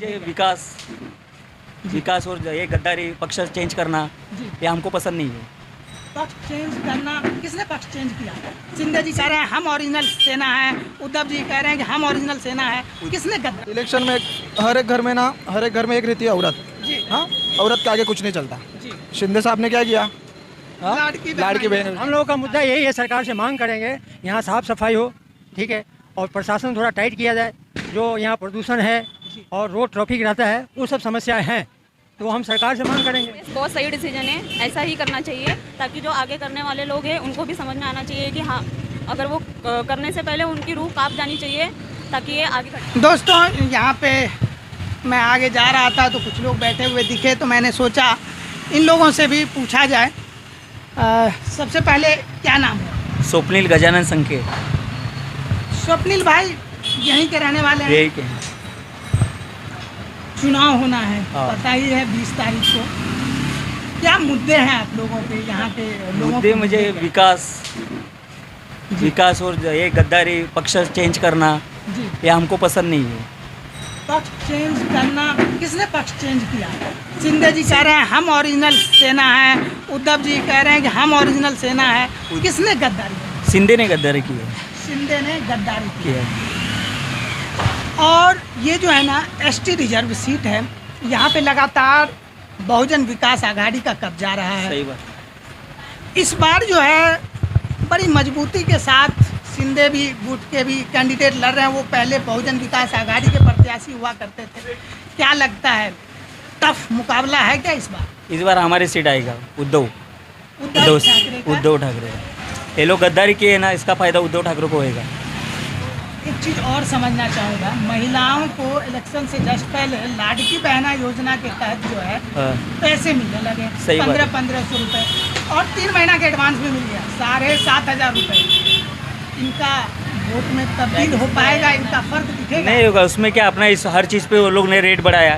मुझे विकास विकास और ये गद्दारी पक्ष चेंज करना जी। ये हमको पसंद नहीं है। पक्ष चेंज करना, किसने पक्ष चेंज किया? शिंदे जी कह रहे हैं हम ओरिजिनल सेना है, उद्धव जी कह रहे हैं कि हम ओरिजिनल सेना है। किसने गद्दार? इलेक्शन में हर एक घर में एक रहती है औरत। जी हाँ, औरत के आगे कुछ नहीं चलता। जी। शिंदे साहब ने क्या किया? हाँ? लाड़की बहन। हम लोगों का मुद्दा यही है, सरकार से मांग करेंगे यहाँ साफ सफाई हो, ठीक है, और प्रशासन थोड़ा टाइट किया जाए। जो यहाँ प्रदूषण है और रोड ट्रैफिक रहता है वो सब समस्याएं हैं, तो हम सरकार से मांग करेंगे। बहुत सही डिसीजन है, ऐसा ही करना चाहिए ताकि जो आगे करने वाले लोग हैं उनको भी समझ में आना चाहिए कि हाँ, अगर वो करने से पहले उनकी रूह कांप जानी चाहिए ताकि ये आगे बढ़े। दोस्तों, यहाँ पे मैं आगे जा रहा था तो कुछ लोग बैठे हुए दिखे, तो मैंने सोचा इन लोगों से भी पूछा जाए। सबसे पहले क्या नाम है? स्वप्निल गजानन संके स्वप्निल भाई यहीं के रहने वाले हैं। यही के हैं। चुनाव होना है, हाँ। पता ही है 20 तारीख को। क्या मुद्दे हैं आप लोगों पे, यहाँ के लोगों मुद्दे के? मुझे विकास और ये गद्दारी पक्ष चेंज करना जी। ये हमको पसंद नहीं है। पक्ष चेंज करना, किसने पक्ष चेंज किया? शिंदे जी कह रहे हैं हम ओरिजिनल सेना है, उद्धव जी कह रहे हैं कि हम ओरिजिनल सेना है। किसने गद्दारी की? शिंदे ने गद्दारी की है। शिंदे ने गद्दारी की। की है। और ये जो है ना एसटी रिजर्व सीट है, यहाँ पे लगातार बहुजन विकास आघाड़ी का कब्जा रहा है। सही बात। इस बार जो है बड़ी मजबूती के साथ शिंदे भी गुट के भी कैंडिडेट लड़ रहे हैं। वो पहले बहुजन विकास आघाड़ी के प्रत्याशी हुआ करते थे। क्या लगता है, टफ मुकाबला है क्या इस बार? इस बार हमारी सीट आएगा उद्धव ठाकरे का? उद्धव ठाकरे। ये लोग गद्दारी किए ना, इसका फायदा उद्धव ठाकरे को होएगा। एक चीज़ और समझना चाहूँगा, महिलाओं को इलेक्शन से जस्ट पहले लाड़की बहना योजना के तहत जो है हाँ। पैसे मिलने लगे, सही बात है। 1500 रुपये, और 3 महीना के एडवांस भी मिल गया, 7,500 रुपये। इनका वोट में तब्दील हो पाएगा? इनका फर्क दिखेगा? नहीं होगा। उसमें क्या, अपना इस हर चीज़ पे वो लोग ने रेट बढ़ाया।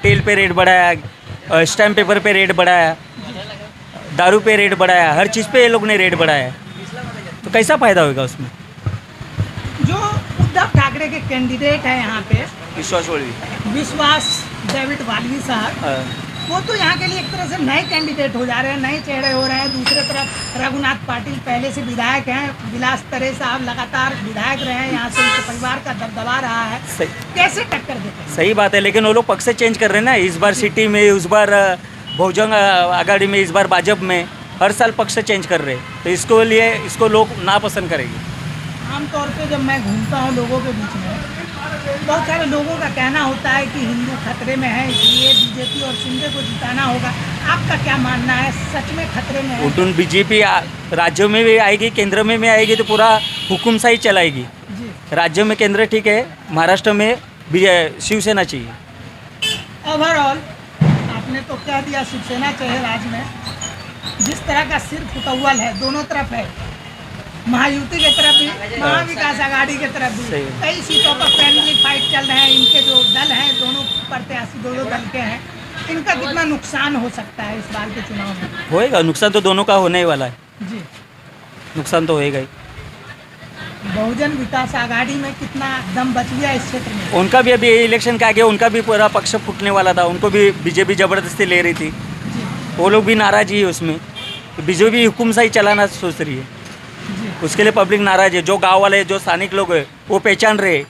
तेल पे रेट बढ़ाया, स्टैम्प पेपर पे रेट बढ़ाया, दारू पे रेट बढ़ाया, हर चीज़ पे ये लोग ने रेट बढ़ाया। तो कैसा फ़ायदा होगा उसमें? जो उद्धव ठाकरे के कैंडिडेट हैं यहाँ पे, विश्वास डेविड वाल्वी साहब, वो तो यहाँ के लिए एक तरह से नए कैंडिडेट हो जा रहे हैं, नए चेहरे हो रहे हैं। दूसरे तरफ रघुनाथ पाटिल पहले से विधायक हैं, विलास तरे साहब लगातार विधायक रहे हैं, यहाँ से उनके परिवार का दबदबा रहा है। कैसे टक्कर देते हैं? सही बात है, लेकिन वो लोग पक्ष से चेंज कर रहे हैं ना। इस बार सिटी में, उस बार बहुजन आघाड़ी में, इस बार भाजपा में, हर साल पक्ष से चेंज कर रहे हैं। तो इसको लिए इसको लोग नापसंद करेंगे। आमतौर पे जब मैं घूमता हूँ लोगों के बीच में, बहुत सारे लोगों का कहना होता है कि हिंदू खतरे में है, इसलिए बीजेपी और शिंदे को जिताना होगा। आपका क्या मानना है, सच में खतरे में है? उठून बीजेपी राज्यों में भी आएगी, केंद्र में भी आएगी, तो पूरा हुकुमशाही चलाएगी। जी। राज्यों में केंद्र ठीक है, महाराष्ट्र में शिवसेना चाहिए। ओवरऑल आपने तो कह दिया शिवसेना चाहिए राज्य में। जिस तरह का सिर फुटौल है, दोनों तरफ है, महायुति के तरफ भी, महाविकास आघाड़ी के तरफ भी, सही है। कई सीटों पर फ्रेंडली फाइट चल रहे हैं। इनके जो दल हैं, दोनों प्रत्याशी दो दल के हैं, इनका कितना नुकसान हो सकता है इस बार के चुनाव में? होएगा नुकसान, तो दोनों का होने ही वाला है। जी। नुकसान तो होएगा ही। बहुजन विकास आघाड़ी में कितना दम बच गया इस क्षेत्र में? उनका भी अभी इलेक्शन के आगे उनका भी पूरा पक्ष फूटने वाला था। उनको भी बीजेपी जबरदस्ती ले रही थी। जी। वो लोग भी नाराज ही है उसमें। बीजेपी हुकुमशाही चलाना सोच रही है, जी। उसके लिए पब्लिक नाराज है। जो गांव वाले, जो स्थानिक लोग हैं, वो पहचान रहे हैं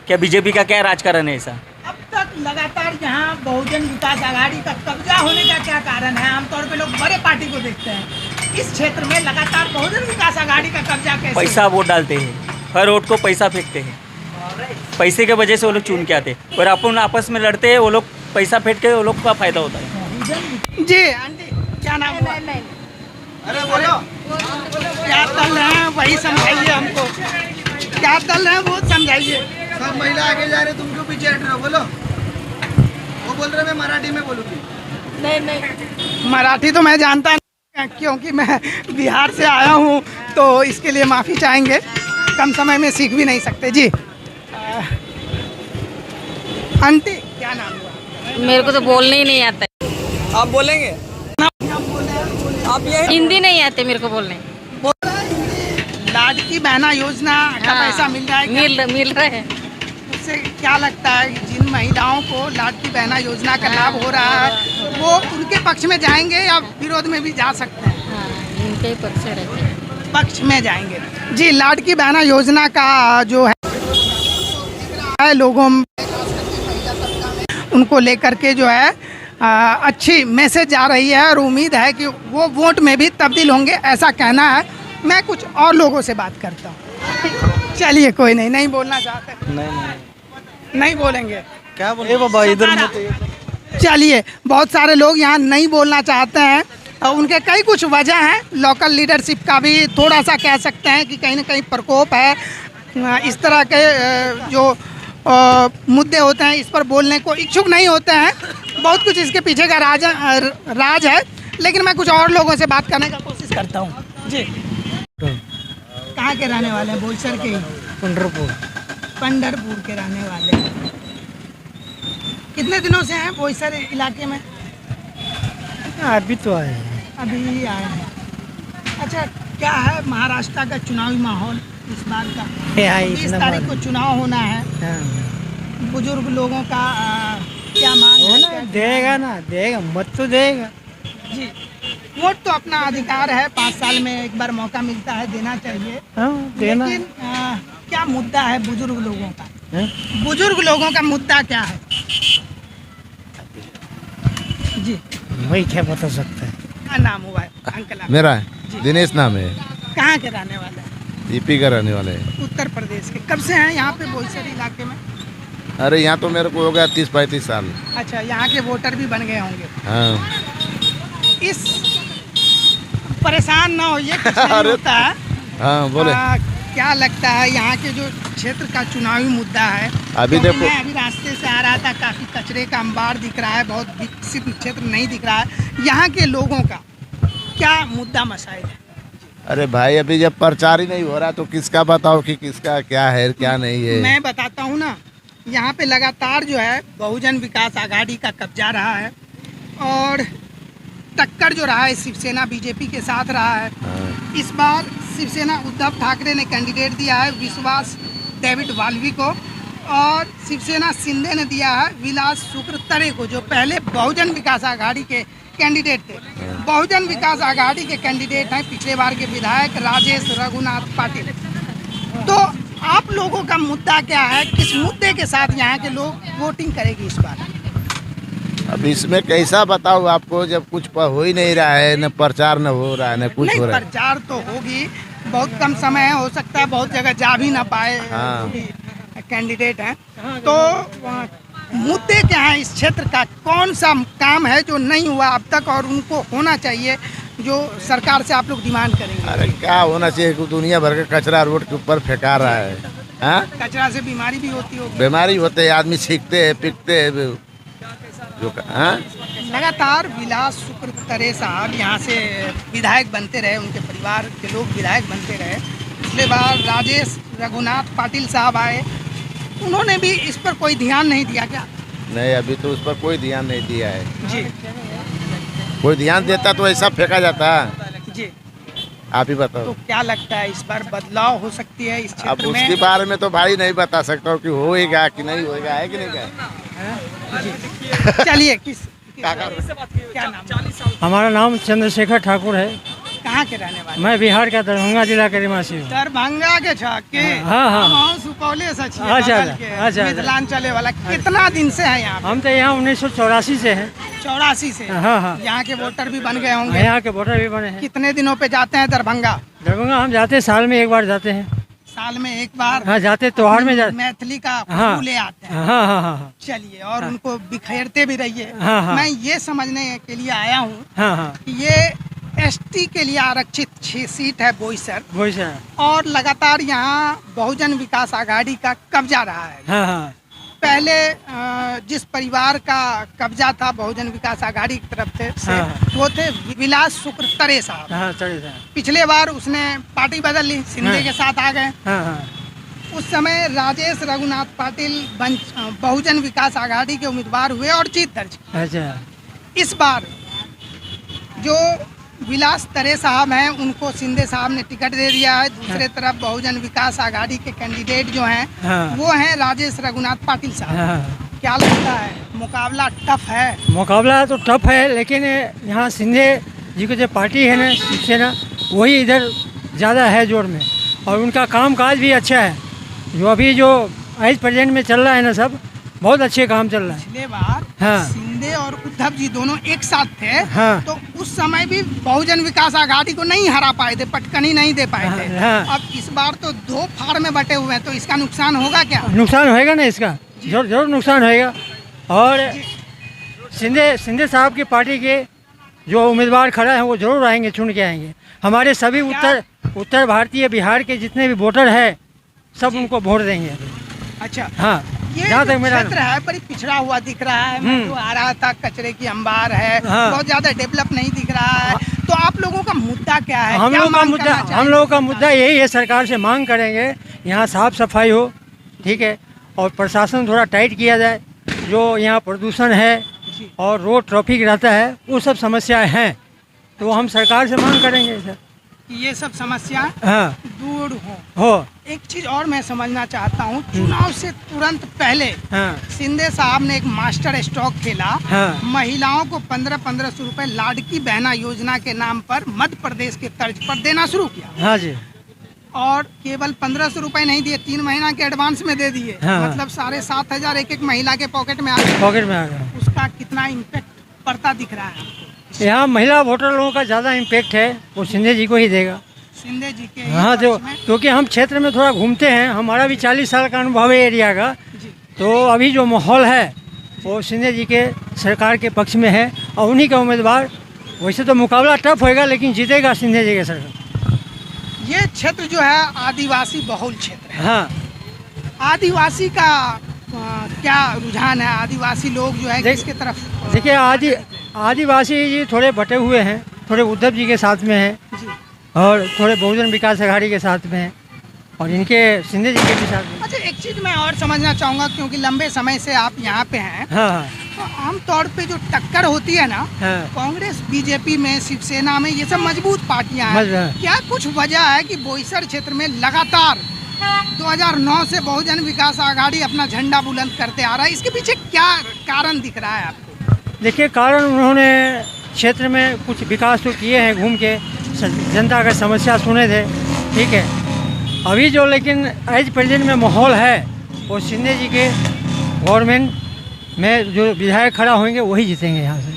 क्या बीजेपी का क्या राजकारण है। ऐसा अब तक लगातार यहाँ बहुजन विकास आघाड़ी का कब्जा होने का क्या कारण है? आमतौर पे लोग बड़े पार्टी को देखते हैं, इस क्षेत्र में लगातार बहुजन विकास आघाड़ी का कब्जा कैसे? पैसा वोट डालते हैं, हर वोट को पैसा फेंकते हैं। पैसे के वजह से वो लोग चुन के आते हैं, और अपन आपस में लड़ते हैं, वो लोग पैसा फेंक के वो लोग का फायदा होता है। जी आंटी, क्या नाम हुआ? अरे बोलो। क्या दल हैं वही समझाइए हमको, क्या दल हैं वो समझाइए। सब महिला आगे जा रहे, तुम क्यों पीछे हट रहे हो? बोलो। वो बोल रहे मैं मराठी में बोलूँगी। नहीं, मराठी तो मैं जानता नहीं, क्योंकि मैं बिहार से आया हूँ, तो इसके लिए माफ़ी चाहेंगे, कम समय में सीख भी नहीं सकते। जी आंटी, क्या नाम हुआ? मेरे को तो बोलने ही नहीं आता, आप बोलेंगे? आप ये हिंदी नहीं आते मेरे को बोलने। लाड़की बहना योजना का पैसा मिल रहा है क्या? मिल रहे हैं। से क्या लगता है कि जिन महिलाओं को लाडली बहना योजना का लाभ हो रहा है वो उनके पक्ष में जाएंगे या विरोध में भी जा सकते हैं? हाँ, इनके पक्ष रहते हैं। पक्ष में जाएंगे। जी, लाडली बहना योजना का जो है लोगों उनको लेकर के जो है अच्छी मैसेज जा रही है और उम्मीद है कि वो वोट में भी तब्दील होंगे, ऐसा कहना है। मैं कुछ और लोगों से बात करता हूँ। चलिए, कोई नहीं बोलना चाहते? नहीं बोलेंगे। क्या बोले बाबा, इधर चलिए, बहुत सारे लोग यहाँ नहीं बोलना चाहते हैं और उनके कई कुछ वजह हैं। लोकल लीडरशिप का भी थोड़ा सा कह सकते हैं कि कहीं ना कहीं प्रकोप है। इस तरह के जो मुद्दे होते हैं इस पर बोलने को इच्छुक नहीं होते हैं। बहुत कुछ इसके पीछे का राज है, लेकिन मैं कुछ और लोगों से बात करने का कोशिश करता हूँ। जी, कहाँ के रहने वाले हैं? बोईसर के ही? पंढरपुर के रहने वाले हैं। कितने दिनों से हैं बोईसर इलाके में? अभी तो आए हैं। अभी आए हैं। अच्छा, क्या है महाराष्ट्र का चुनावी माहौल इस बार का? 20 तारीख को चुनाव होना है। बुजुर्ग लोगों का क्या मांग है? देगा ना, देगा, मत तो देगा। जी, वोट तो अपना अधिकार है, 5 साल में एक बार मौका मिलता है, देना चाहिए। देना। लेकिन क्या मुद्दा है बुजुर्ग लोगों का? बुजुर्ग लोगों का मुद्दा क्या है? जी, वही क्या बता सकते हैं। क्या नाम हुआ है अंकल आपका? मेरा दिनेश नाम है। कहाँ के रहने वाले हैं? यूपी का रहने वाले हैं। उत्तर प्रदेश के। कब से हैं यहाँ पे बोईसर इलाके में? अरे यहाँ तो मेरे को हो गया 30-35 साल। अच्छा, यहाँ के वोटर भी बन गए होंगे। हाँ। इस परेशान ना होइए, कुछ नहीं होता है। हाँ, बोले। क्या लगता है यहाँ के जो क्षेत्र का चुनावी मुद्दा है? अभी तो देखो, मैं अभी रास्ते से आ रहा था, काफी कचरे का अंबार दिख रहा है, बहुत विकसित क्षेत्र नहीं दिख रहा है। यहाँ के लोगों का क्या मुद्दा मसाइल है? अरे भाई, अभी जब प्रचार ही नहीं हो रहा तो किसका बताओ कि किसका क्या है क्या नहीं है। मैं बताता हूँ ना, यहाँ पे लगातार जो है बहुजन विकास आघाड़ी का कब्जा रहा है और टक्कर जो रहा है शिवसेना बीजेपी के साथ रहा है। इस बार शिवसेना उद्धव ठाकरे ने कैंडिडेट दिया है विश्वास डेविड वाल्वी को और शिवसेना शिंदे ने दिया है विलास शुक्र तरे को, जो पहले बहुजन विकास आघाड़ी के कैंडिडेट थे। बहुजन विकास आघाड़ी के कैंडिडेट हैं पिछले बार के विधायक राजेश रघुनाथ पाटिल। तो आप लोगों का मुद्दा क्या है? किस मुद्दे के साथ यहाँ के लोग वोटिंग करेंगे इस बार? अब इसमें कैसा बताऊँ आपको, जब कुछ हो ही नहीं रहा है, न प्रचार न हो रहा है, न कुछ हो रहा है। प्रचार तो होगी, बहुत कम समय है, हो सकता है बहुत जगह जा भी ना पाए। हाँ। कैंडिडेट हैं तो मुद्दे क्या है इस क्षेत्र का? कौन सा काम है जो नहीं हुआ अब तक और उनको होना चाहिए, जो सरकार से आप लोग डिमांड करेंगे? अरे क्या होना चाहिए कि दुनिया भर का कचरा रोड के ऊपर फेंका रहा है। हाँ? कचरा से बीमारी भी होती होगी। बीमारी होते है, आदमी छींकते है, पिकते है जो। हाँ? लगातार विलास शुक्र तरे साहब यहाँ से विधायक बनते रहे, उनके परिवार के लोग विधायक बनते रहे। पिछले बार राजेश रघुनाथ पाटिल साहब आए, उन्होंने भी इस पर कोई ध्यान नहीं दिया क्या? नहीं, अभी तो उस पर कोई ध्यान नहीं दिया है। जी, कोई ध्यान देता तो ऐसा फेंका जाता। जी, आप ही बताओ। तो क्या लगता है इस बार बदलाव हो सकती है इस अब क्षेत्र में? उसके बारे में तो भाई नहीं बता सकता हूँ कि होएगा कि नहीं होएगा, है कि नहीं क्या? चलिए, क्या नाम? हमारा नाम चंद्रशेखर ठाकुर है। कहाँ के रहने वाले? मैं बिहार का दरभंगा जिला के निवासी हूँ। दरभंगा के छके। हाँ। सुपौले से छिए, अच्छा, बगल के, अच्छा। मिथिलांचल वाला। कितना दिन से है यहाँ? हम तो यहाँ 1984 से हैं। 84 से? हाँ। यहाँ के वोटर भी बन गए होंगे। यहाँ के वोटर भी बने हैं। कितने दिनों पे जाते हैं दरभंगा? दरभंगा हम जाते हैं, साल में एक बार जाते हैं। साल में एक बार? हाँ, जाते त्योहार में जाते। मैथिली का हाँ। ले आते हैं। हाँ। चलिए, और उनको बिखेरते भी रहिए। हाँ। मैं ये समझने के लिए आया हूँ हाँ। कि ये एसटी के लिए आरक्षित 6 सीट है बोईसर, और लगातार यहाँ बहुजन विकास आघाड़ी का कब्जा रहा है। हाँ। पहले जिस परिवार का कब्जा था बहुजन विकास आघाड़ी की तरफ से, वो थे विलास शुक्र तरे साहब। पिछले बार उसने पार्टी बदल ली, शिंदे के साथ आ गए। उस समय राजेश रघुनाथ पाटिल बहुजन विकास आघाड़ी के उम्मीदवार हुए और जीत दर्ज की। अच्छा। इस बार जो विलास तरे साहब हैं, उनको शिंदे साहब ने टिकट दे दिया है। दूसरे तरफ बहुजन विकास आघाड़ी के कैंडिडेट जो हैं हाँ। वो हैं राजेश रघुनाथ पाटिल साहब। हाँ। क्या लगता है मुकाबला टफ है? मुकाबला तो टफ है, लेकिन यहाँ शिंदे जी की जो पार्टी है ना, शिवसेना, वही इधर ज़्यादा है जोर में, और उनका कामकाज भी अच्छा है। जो अभी जो एज प्रेजेंट में चल रहा है ना, सब बहुत अच्छे काम चल रहा है। पिछले बार हाँ। शिंदे और उद्धव जी दोनों एक साथ थे। हाँ। तो उस समय भी बहुजन विकास आघाड़ी को नहीं हरा पाए थे, पटकनी नहीं दे पाए थे। हाँ। अब इस बार तो दो फाड़ में बटे हुए हैं, तो इसका नुकसान होगा क्या? नुकसान होएगा ना इसका, जरूर नुकसान होएगा। और शिंदे साहब की पार्टी के जो उम्मीदवार खड़ा है वो जरूर आएंगे, चुन के आएंगे। हमारे सभी उत्तर भारतीय, बिहार के जितने भी वोटर है सब उनको वोट देंगे। अच्छा। हाँ, ये जहाँ तक जो मेरा क्षेत्र है बड़ी पिछड़ा हुआ दिख रहा है। मैं जो आ रहा था, कचरे की अंबार है, हाँ। बहुत ज्यादा डेवलप नहीं दिख रहा है। तो आप लोगों का मुद्दा क्या है? हम क्या लोगों का मांग मुद्दा करना चाहेंगे? हम लोगों का मुद्दा यही है, सरकार से मांग करेंगे यहाँ साफ सफाई हो, ठीक है, और प्रशासन थोड़ा टाइट किया जाए। जो यहाँ प्रदूषण है और रोड ट्रैफिक रहता है, वो सब समस्याएं हैं, तो हम सरकार से मांग करेंगे सर, ये सब समस्या हाँ दूर हो। हो। एक चीज और मैं समझना चाहता हूँ, चुनाव से तुरंत पहले हाँ। शिंदे साहब ने एक मास्टर स्ट्रोक खेला। हाँ। महिलाओं को 1500 रुपए लाड़की बहना योजना के नाम पर मध्य प्रदेश के तर्ज पर देना शुरू किया। हाँ जी। और केवल 1500 रुपए नहीं दिए, 3 महीना के एडवांस में दे दिए। हाँ। मतलब 7,500 एक महिला के पॉकेट में आ गया। पॉकेट में आ गया। उसका कितना इम्पैक्ट पड़ता दिख रहा है आपको? यहाँ महिला वोटर लोगों का ज़्यादा इम्पेक्ट है, वो शिंदे जी को ही देगा। शिंदे जी के हाँ, जो क्योंकि हम क्षेत्र में थोड़ा घूमते हैं, हमारा भी 40 साल का अनुभव है एरिया का, तो अभी जो माहौल है वो शिंदे जी के सरकार के पक्ष में है, और उन्हीं का उम्मीदवार। वैसे तो मुकाबला टफ होएगा, लेकिन जीतेगा शिंदे जी के सरकार। ये क्षेत्र जो है आदिवासी बहुल क्षेत्र है। हाँ। आदिवासी का क्या रुझान है? आदिवासी लोग जो है किसके तरफ? देखिए, आदिवासी जी थोड़े बटे हुए हैं, थोड़े उद्धव जी के साथ में हैं, जी। और थोड़े बहुजन विकास आघाड़ी के साथ में हैं, और इनके शिंदे जी के भी साथ में। अच्छा, एक चीज़ मैं और समझना चाहूँगा, क्योंकि लंबे समय से आप यहाँ पे हैं। हाँ हाँ तो आमतौर पे जो टक्कर होती है ना, हाँ। कांग्रेस, बीजेपी में, शिवसेना में, ये सब मजबूत पार्टियां हैं। क्या कुछ वजह है कि बोईसर क्षेत्र में लगातार 2009 से बहुजन विकास आघाड़ी अपना झंडा बुलंद करते आ रहा है? इसके पीछे क्या कारण दिख रहा है आपको? देखिए, कारण उन्होंने क्षेत्र में कुछ विकास तो किए हैं, घूम के जनता का समस्या सुने थे, ठीक है। अभी जो लेकिन एज प्रेजेंट में माहौल है, वो शिंदे जी के गवर्नमेंट में जो विधायक खड़ा होंगे वही जीतेंगे यहाँ से।